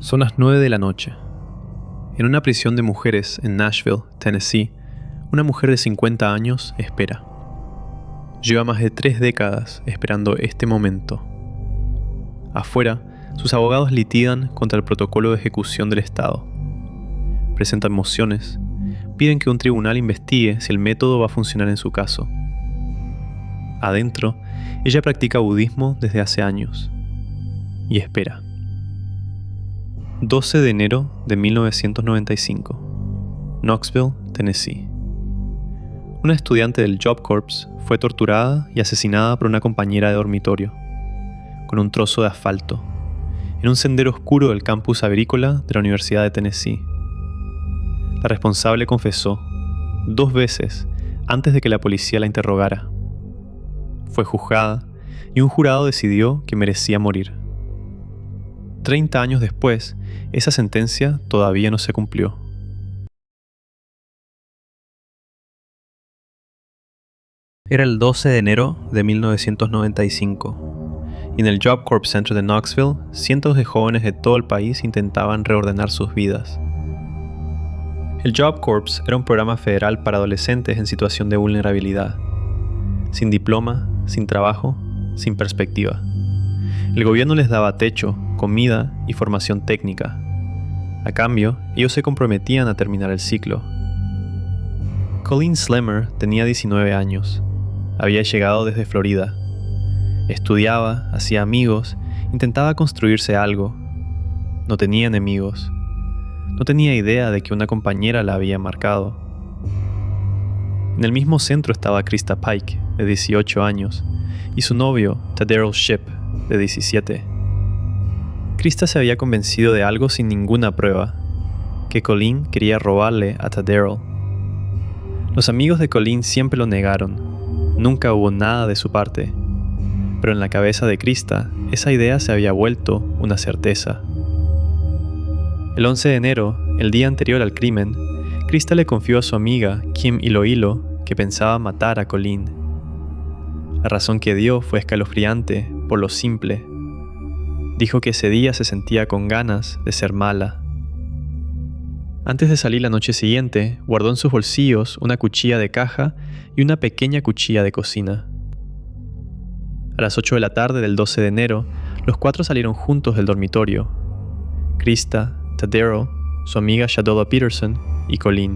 Son las 9 de la noche. En una prisión de mujeres en Nashville, Tennessee, una mujer de 50 años espera. Lleva más de 3 décadas esperando este momento. Afuera, sus abogados litigan contra el protocolo de ejecución del Estado. Presentan mociones, piden que un tribunal investigue si el método va a funcionar en su caso. Adentro, ella practica budismo desde hace años y espera. 12 de enero de 1995, Knoxville, Tennessee. Una estudiante del Job Corps fue torturada y asesinada por una compañera de dormitorio, con un trozo de asfalto, en un sendero oscuro del campus agrícola de la Universidad de Tennessee. La responsable confesó 2 veces antes de que la policía la interrogara. Fue juzgada y un jurado decidió que merecía morir. 30 años después, esa sentencia todavía no se cumplió. Era el 12 de enero de 1995, y en el Job Corps Center de Knoxville, cientos de jóvenes de todo el país intentaban reordenar sus vidas. El Job Corps era un programa federal para adolescentes en situación de vulnerabilidad, sin diploma, sin trabajo, sin perspectiva. El gobierno les daba techo, comida y formación técnica. A cambio, ellos se comprometían a terminar el ciclo. Colleen Slemmer tenía 19 años. Había llegado desde Florida. Estudiaba, hacía amigos, intentaba construirse algo. No tenía enemigos. No tenía idea de que una compañera la había marcado. En el mismo centro estaba Krista Pike, de 18 años, y su novio, Tadaryl Shipp, de 17. Krista se había convencido de algo sin ninguna prueba, que Colleen quería robarle a Tadaryl. Los amigos de Colleen siempre lo negaron, nunca hubo nada de su parte, pero en la cabeza de Krista, esa idea se había vuelto una certeza. El 11 de enero, el día anterior al crimen, Krista le confió a su amiga, Kim Iloilo, que pensaba matar a Colleen. La razón que dio fue escalofriante por lo simple. Dijo que ese día se sentía con ganas de ser mala. Antes de salir la noche siguiente, guardó en sus bolsillos una cuchilla de caja y una pequeña cuchilla de cocina. A las 8 de la tarde del 12 de enero, los 4 salieron juntos del dormitorio. Krista, Tadaryl, su amiga Shadola Peterson y Colleen.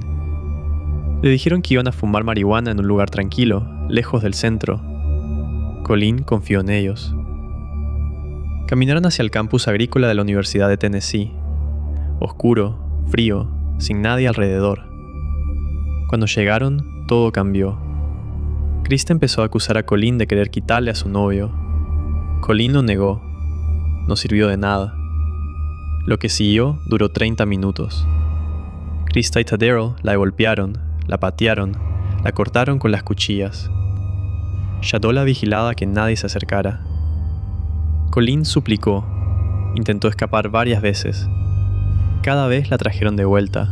Le dijeron que iban a fumar marihuana en un lugar tranquilo, lejos del centro. Colleen confió en ellos. Caminaron hacia el campus agrícola de la Universidad de Tennessee. Oscuro, frío, sin nadie alrededor. Cuando llegaron, todo cambió. Krista empezó a acusar a Colleen de querer quitarle a su novio. Colleen lo negó. No sirvió de nada. Lo que siguió duró 30 minutos. Krista y Tadaryl la golpearon, la patearon, la cortaron con las cuchillas. Shadola vigilaba que nadie se acercara. Colleen suplicó. Intentó escapar varias veces. Cada vez la trajeron de vuelta.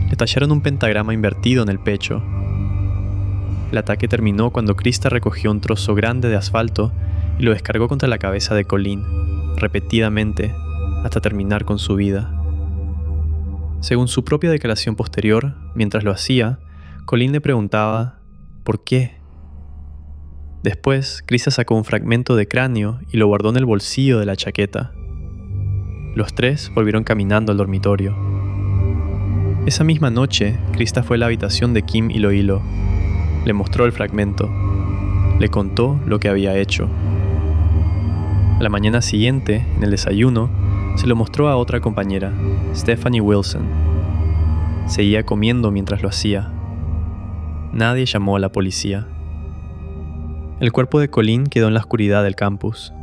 Le tallaron un pentagrama invertido en el pecho. El ataque terminó cuando Krista recogió un trozo grande de asfalto y lo descargó contra la cabeza de Colleen, repetidamente, hasta terminar con su vida. Según su propia declaración posterior, mientras lo hacía, Colleen le preguntaba ¿por qué? Después, Krista sacó un fragmento de cráneo y lo guardó en el bolsillo de la chaqueta. Los 3 volvieron caminando al dormitorio. Esa misma noche, Krista fue a la habitación de Kim Iloilo. Le mostró el fragmento. Le contó lo que había hecho. A la mañana siguiente, en el desayuno, se lo mostró a otra compañera, Stephanie Wilson. Seguía comiendo mientras lo hacía. Nadie llamó a la policía. El cuerpo de Colleen quedó en la oscuridad del campus.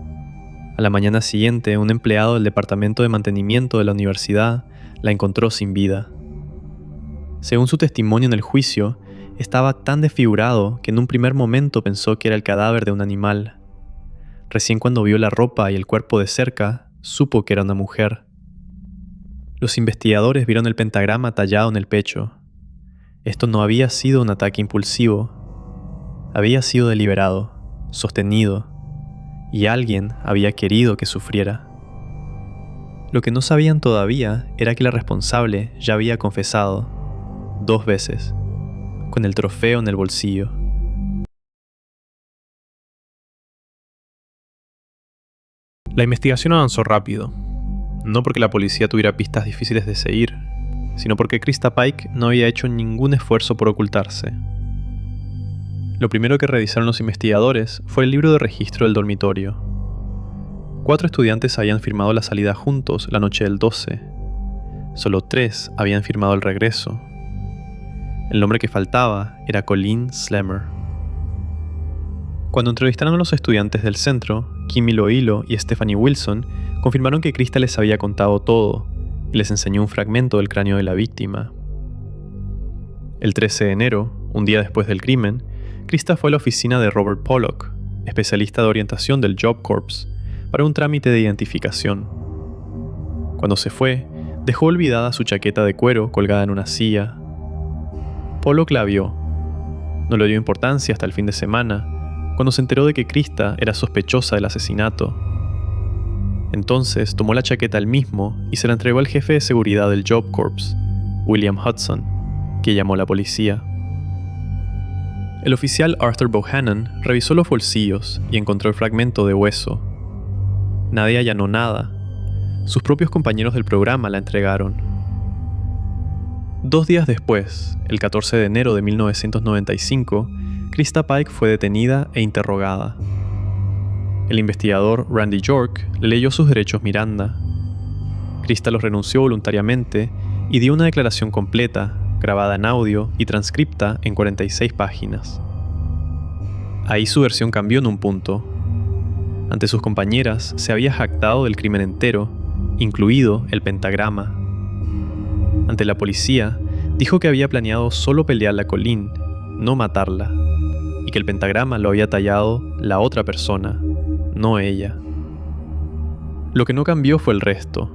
A la mañana siguiente, un empleado del departamento de mantenimiento de la universidad la encontró sin vida. Según su testimonio en el juicio, estaba tan desfigurado que en un primer momento pensó que era el cadáver de un animal. Recién cuando vio la ropa y el cuerpo de cerca, supo que era una mujer. Los investigadores vieron el pentagrama tallado en el pecho. Esto no había sido un ataque impulsivo. Había sido deliberado, sostenido, y alguien había querido que sufriera. Lo que no sabían todavía era que la responsable ya había confesado 2 veces, con el trofeo en el bolsillo. La investigación avanzó rápido, no porque la policía tuviera pistas difíciles de seguir, sino porque Krista Pike no había hecho ningún esfuerzo por ocultarse. Lo primero que revisaron los investigadores fue el libro de registro del dormitorio. 4 estudiantes habían firmado la salida juntos la noche del 12. Solo 3 habían firmado el regreso. El nombre que faltaba era Colleen Slemmer. Cuando entrevistaron a los estudiantes del centro, Kim Iloilo y Stephanie Wilson confirmaron que Krista les había contado todo y les enseñó un fragmento del cráneo de la víctima. El 13 de enero, un día después del crimen, Krista fue a la oficina de Robert Pollock, especialista de orientación del Job Corps, para un trámite de identificación. Cuando se fue, dejó olvidada su chaqueta de cuero colgada en una silla. Pollock la vio. No le dio importancia hasta el fin de semana, cuando se enteró de que Krista era sospechosa del asesinato. Entonces tomó la chaqueta él mismo y se la entregó al jefe de seguridad del Job Corps, William Hudson, que llamó a la policía. El oficial Arthur Bohannon revisó los bolsillos y encontró el fragmento de hueso. Nadie allanó nada. Sus propios compañeros del programa la entregaron. 2 días después, el 14 de enero de 1995, Krista Pike fue detenida e interrogada. El investigador Randy York le leyó sus derechos Miranda. Krista los renunció voluntariamente y dio una declaración completa, grabada en audio y transcripta en 46 páginas. Ahí su versión cambió en un punto. Ante sus compañeras se había jactado del crimen entero, incluido el pentagrama. Ante la policía, dijo que había planeado solo pelearla a Colleen, no matarla, y que el pentagrama lo había tallado la otra persona, no ella. Lo que no cambió fue el resto.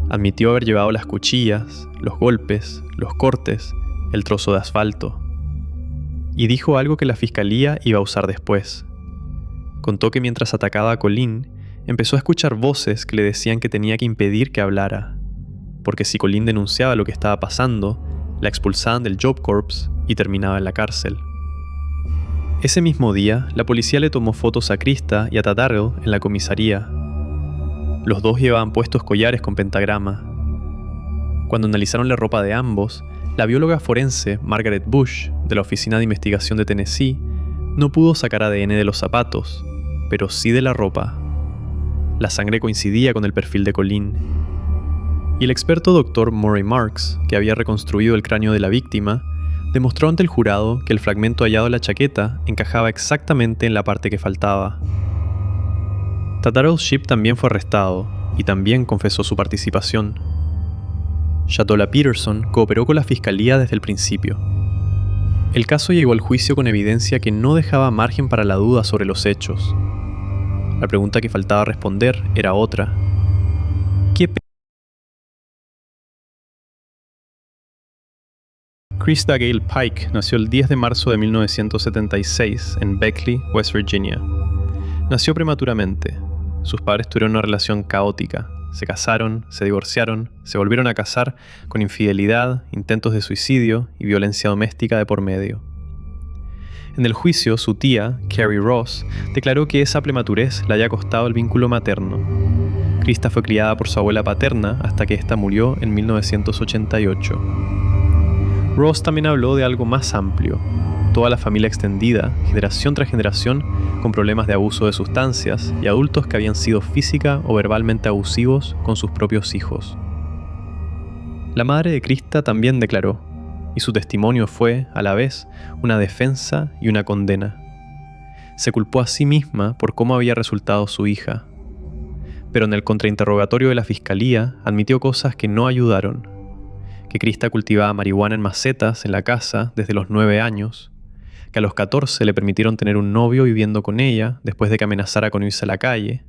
Admitió haber llevado las cuchillas, los golpes, los cortes, el trozo de asfalto. Y dijo algo que la fiscalía iba a usar después. Contó que mientras atacaba a Colleen, empezó a escuchar voces que le decían que tenía que impedir que hablara, porque si Colleen denunciaba lo que estaba pasando, la expulsaban del Job Corps y terminaba en la cárcel. Ese mismo día, la policía le tomó fotos a Krista y a Tatarrell en la comisaría. Los dos llevaban puestos collares con pentagrama. Cuando analizaron la ropa de ambos, la bióloga forense Margaret Bush, de la Oficina de Investigación de Tennessee, no pudo sacar ADN de los zapatos, pero sí de la ropa. La sangre coincidía con el perfil de Colleen. Y el experto Dr. Murray Marks, que había reconstruido el cráneo de la víctima, demostró ante el jurado que el fragmento hallado en la chaqueta encajaba exactamente en la parte que faltaba. Tatarrell Shipp también fue arrestado y también confesó su participación. Shatola Peterson cooperó con la fiscalía desde el principio. El caso llegó al juicio con evidencia que no dejaba margen para la duda sobre los hechos. La pregunta que faltaba responder era otra. Krista Gale Pike nació el 10 de marzo de 1976 en Beckley, West Virginia. Nació prematuramente. Sus padres tuvieron una relación caótica. Se casaron, se divorciaron, se volvieron a casar con infidelidad, intentos de suicidio y violencia doméstica de por medio. En el juicio, su tía, Carrie Ross, declaró que esa prematurez le había costado el vínculo materno. Krista fue criada por su abuela paterna hasta que ésta murió en 1988. Ross también habló de algo más amplio, toda la familia extendida, generación tras generación, con problemas de abuso de sustancias y adultos que habían sido física o verbalmente abusivos con sus propios hijos. La madre de Krista también declaró, y su testimonio fue, a la vez, una defensa y una condena. Se culpó a sí misma por cómo había resultado su hija, pero en el contrainterrogatorio de la fiscalía admitió cosas que no ayudaron. Que Krista cultivaba marihuana en macetas en la casa desde los 9 años, que a los 14 le permitieron tener un novio viviendo con ella después de que amenazara con irse a la calle,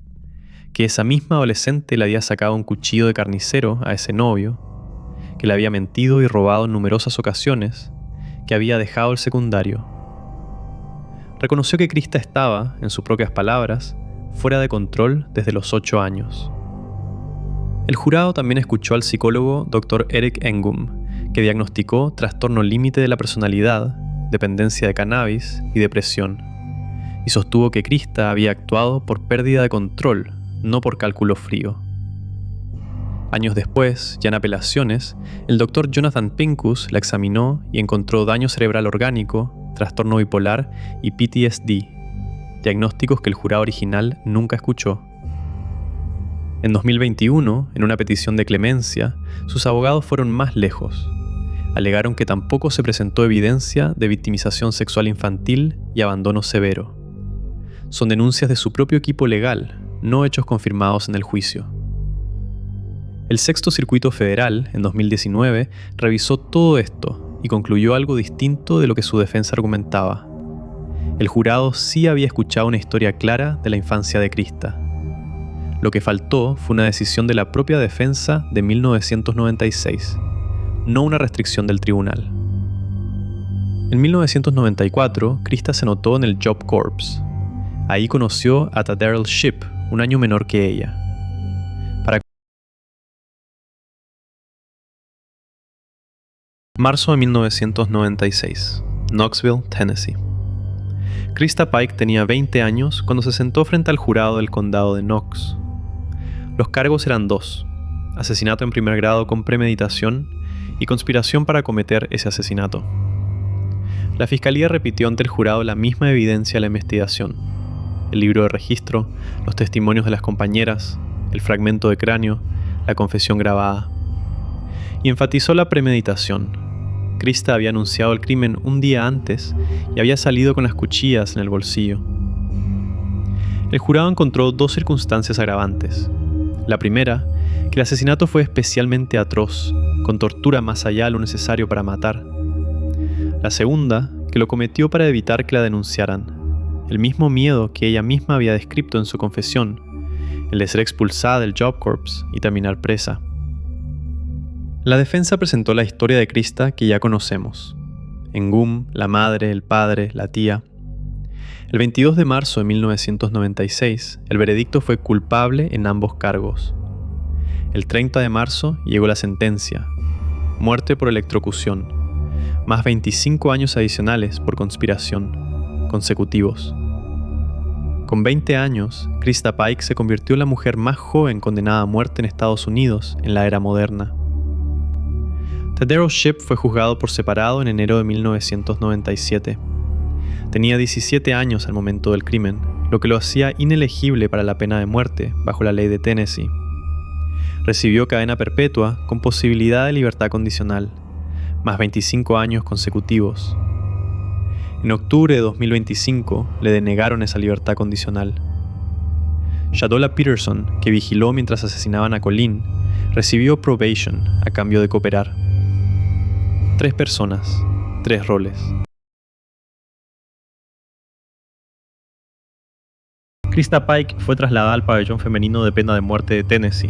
que esa misma adolescente le había sacado un cuchillo de carnicero a ese novio, que le había mentido y robado en numerosas ocasiones, que había dejado el secundario. Reconoció que Krista estaba, en sus propias palabras, fuera de control desde los 8 años. El jurado también escuchó al psicólogo Dr. Eric Engum, que diagnosticó trastorno límite de la personalidad, dependencia de cannabis y depresión, y sostuvo que Krista había actuado por pérdida de control, no por cálculo frío. Años después, ya en apelaciones, el Dr. Jonathan Pincus la examinó y encontró daño cerebral orgánico, trastorno bipolar y PTSD, diagnósticos que el jurado original nunca escuchó. En 2021, en una petición de clemencia, sus abogados fueron más lejos. Alegaron que tampoco se presentó evidencia de victimización sexual infantil y abandono severo. Son denuncias de su propio equipo legal, no hechos confirmados en el juicio. El Sexto Circuito Federal, en 2019, revisó todo esto y concluyó algo distinto de lo que su defensa argumentaba. El jurado sí había escuchado una historia clara de la infancia de Krista. Lo que faltó fue una decisión de la propia defensa de 1996, no una restricción del tribunal. En 1994, Krista se anotó en el Job Corps. Ahí conoció a Taddaryl Shipp, un año menor que ella. Marzo de 1996, Knoxville, Tennessee. Krista Pike tenía 20 años cuando se sentó frente al jurado del condado de Knox. Los cargos eran dos: asesinato en primer grado con premeditación y conspiración para cometer ese asesinato. La fiscalía repitió ante el jurado la misma evidencia de la investigación: el libro de registro, los testimonios de las compañeras, el fragmento de cráneo, la confesión grabada. Y enfatizó la premeditación. Krista había anunciado el crimen un día antes y había salido con las cuchillas en el bolsillo. El jurado encontró dos circunstancias agravantes. La primera, que el asesinato fue especialmente atroz, con tortura más allá de lo necesario para matar. La segunda, que lo cometió para evitar que la denunciaran, el mismo miedo que ella misma había descrito en su confesión, el de ser expulsada del Job Corps y terminar presa. La defensa presentó la historia de Krista que ya conocemos: Engum, la madre, el padre, la tía. El 22 de marzo de 1996, el veredicto fue culpable en ambos cargos. El 30 de marzo llegó la sentencia: muerte por electrocución, más 25 años adicionales por conspiración, consecutivos. Con 20 años, Krista Pike se convirtió en la mujer más joven condenada a muerte en Estados Unidos en la era moderna. Taddaryl Shipp fue juzgado por separado en enero de 1997. Tenía 17 años al momento del crimen, lo que lo hacía inelegible para la pena de muerte bajo la ley de Tennessee. Recibió cadena perpetua con posibilidad de libertad condicional, más 25 años consecutivos. En octubre de 2025 le denegaron esa libertad condicional. Shadola Peterson, que vigiló mientras asesinaban a Colleen, recibió probation a cambio de cooperar. 3 personas, 3 roles. Krista Pike fue trasladada al pabellón femenino de pena de muerte de Tennessee,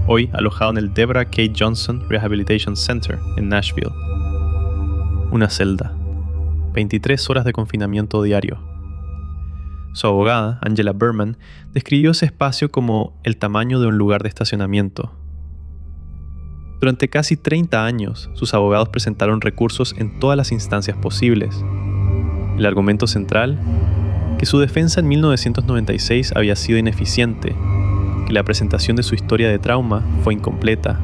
hoy alojado en el Deborah K. Johnson Rehabilitation Center en Nashville. Una celda, 23 horas de confinamiento diario. Su abogada, Angela Berman, describió ese espacio como el tamaño de un lugar de estacionamiento. Durante casi 30 años, sus abogados presentaron recursos en todas las instancias posibles. El argumento central: que su defensa en 1996 había sido ineficiente, que la presentación de su historia de trauma fue incompleta.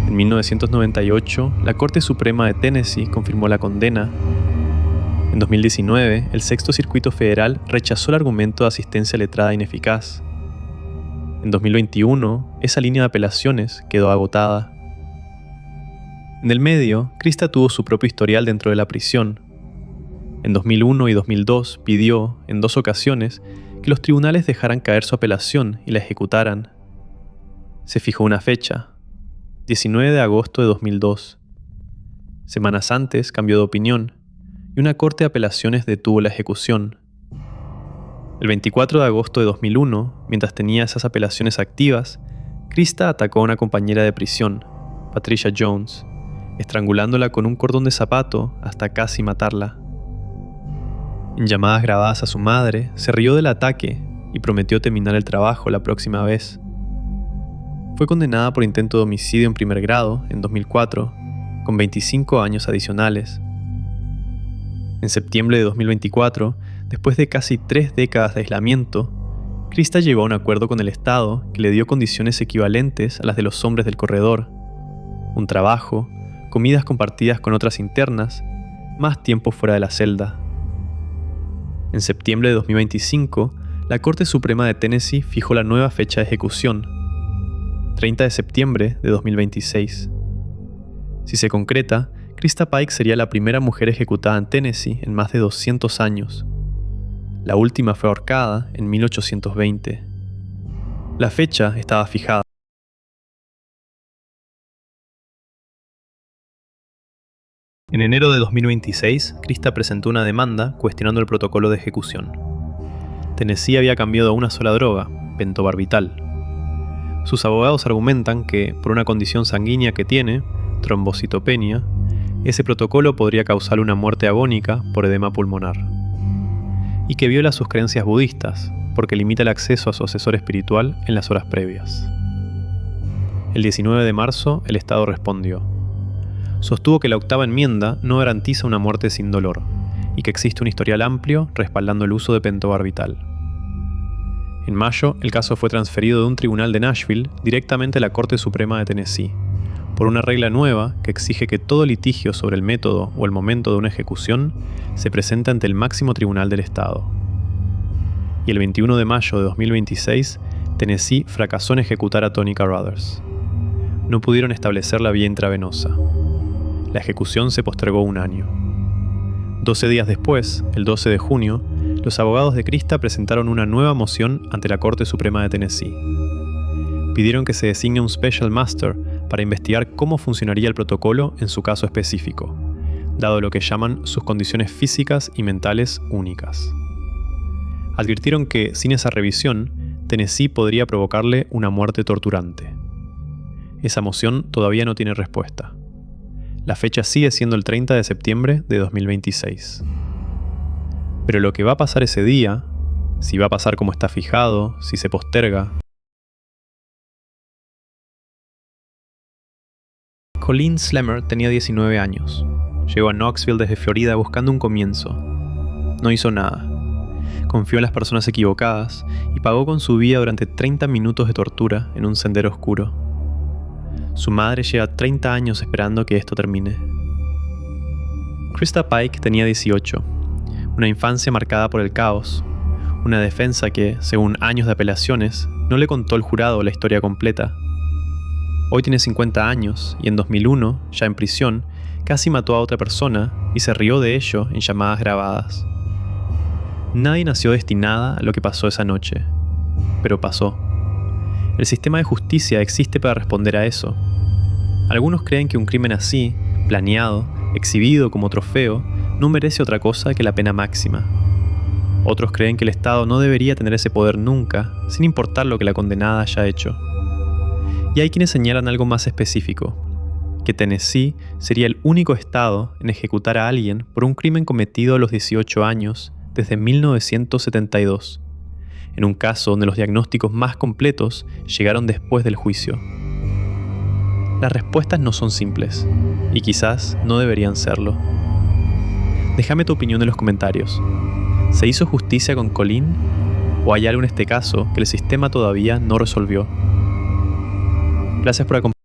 En 1998, la Corte Suprema de Tennessee confirmó la condena. En 2019, el Sexto Circuito Federal rechazó el argumento de asistencia letrada ineficaz. En 2021, esa línea de apelaciones quedó agotada. En el medio, Krista tuvo su propio historial dentro de la prisión. En 2001 y 2002 pidió, en 2 ocasiones, que los tribunales dejaran caer su apelación y la ejecutaran. Se fijó una fecha: 19 de agosto de 2002. Semanas antes cambió de opinión, y una corte de apelaciones detuvo la ejecución. El 24 de agosto de 2001, mientras tenía esas apelaciones activas, Krista atacó a una compañera de prisión, Patricia Jones, estrangulándola con un cordón de zapato hasta casi matarla. En llamadas grabadas a su madre, se rió del ataque y prometió terminar el trabajo la próxima vez. Fue condenada por intento de homicidio en primer grado en 2004, con 25 años adicionales. En septiembre de 2024, después de casi 3 décadas de aislamiento, Krista llegó a un acuerdo con el Estado que le dio condiciones equivalentes a las de los hombres del corredor: un trabajo, comidas compartidas con otras internas, más tiempo fuera de la celda. En septiembre de 2025, la Corte Suprema de Tennessee fijó la nueva fecha de ejecución, 30 de septiembre de 2026. Si se concreta, Krista Pike sería la primera mujer ejecutada en Tennessee en más de 200 años. La última fue ahorcada en 1820. La fecha estaba fijada. En enero de 2026, Krista presentó una demanda cuestionando el protocolo de ejecución. Tennessee había cambiado a una sola droga, pentobarbital. Sus abogados argumentan que, por una condición sanguínea que tiene, trombocitopenia, ese protocolo podría causar una muerte agónica por edema pulmonar. Y que viola sus creencias budistas, porque limita el acceso a su asesor espiritual en las horas previas. El 19 de marzo, el Estado respondió. Sostuvo que la octava enmienda no garantiza una muerte sin dolor, y que existe un historial amplio respaldando el uso de pentobarbital. En mayo, el caso fue transferido de un tribunal de Nashville directamente a la Corte Suprema de Tennessee, por una regla nueva que exige que todo litigio sobre el método o el momento de una ejecución se presente ante el máximo tribunal del Estado. Y el 21 de mayo de 2026, Tennessee fracasó en ejecutar a Tony Carruthers. No pudieron establecer la vía intravenosa. La ejecución se postergó un año. 12 días después, el 12 de junio, los abogados de Krista presentaron una nueva moción ante la Corte Suprema de Tennessee. Pidieron que se designe un Special Master para investigar cómo funcionaría el protocolo en su caso específico, dado lo que llaman sus condiciones físicas y mentales únicas. Advirtieron que, sin esa revisión, Tennessee podría provocarle una muerte torturante. Esa moción todavía no tiene respuesta. La fecha sigue siendo el 30 de septiembre de 2026. Pero lo que va a pasar ese día, si va a pasar como está fijado, si se posterga... Colleen Slemmer tenía 19 años. Llegó a Knoxville desde Florida buscando un comienzo. No hizo nada. Confió en las personas equivocadas y pagó con su vida durante 30 minutos de tortura en un sendero oscuro. Su madre lleva 30 años esperando que esto termine. Krista Pike tenía 18. Una infancia marcada por el caos. Una defensa que, según años de apelaciones, no le contó al jurado la historia completa. Hoy tiene 50 años y en 2001, ya en prisión, casi mató a otra persona y se rió de ello en llamadas grabadas. Nadie nació destinada a lo que pasó esa noche, pero pasó. El sistema de justicia existe para responder a eso. Algunos creen que un crimen así, planeado, exhibido como trofeo, no merece otra cosa que la pena máxima. Otros creen que el Estado no debería tener ese poder nunca, sin importar lo que la condenada haya hecho. Y hay quienes señalan algo más específico, que Tennessee sería el único estado en ejecutar a alguien por un crimen cometido a los 18 años desde 1972, en un caso donde los diagnósticos más completos llegaron después del juicio. Las respuestas no son simples, y quizás no deberían serlo. Déjame tu opinión en los comentarios. ¿Se hizo justicia con Colleen? ¿O hay algo en este caso que el sistema todavía no resolvió? Gracias por acompañarme.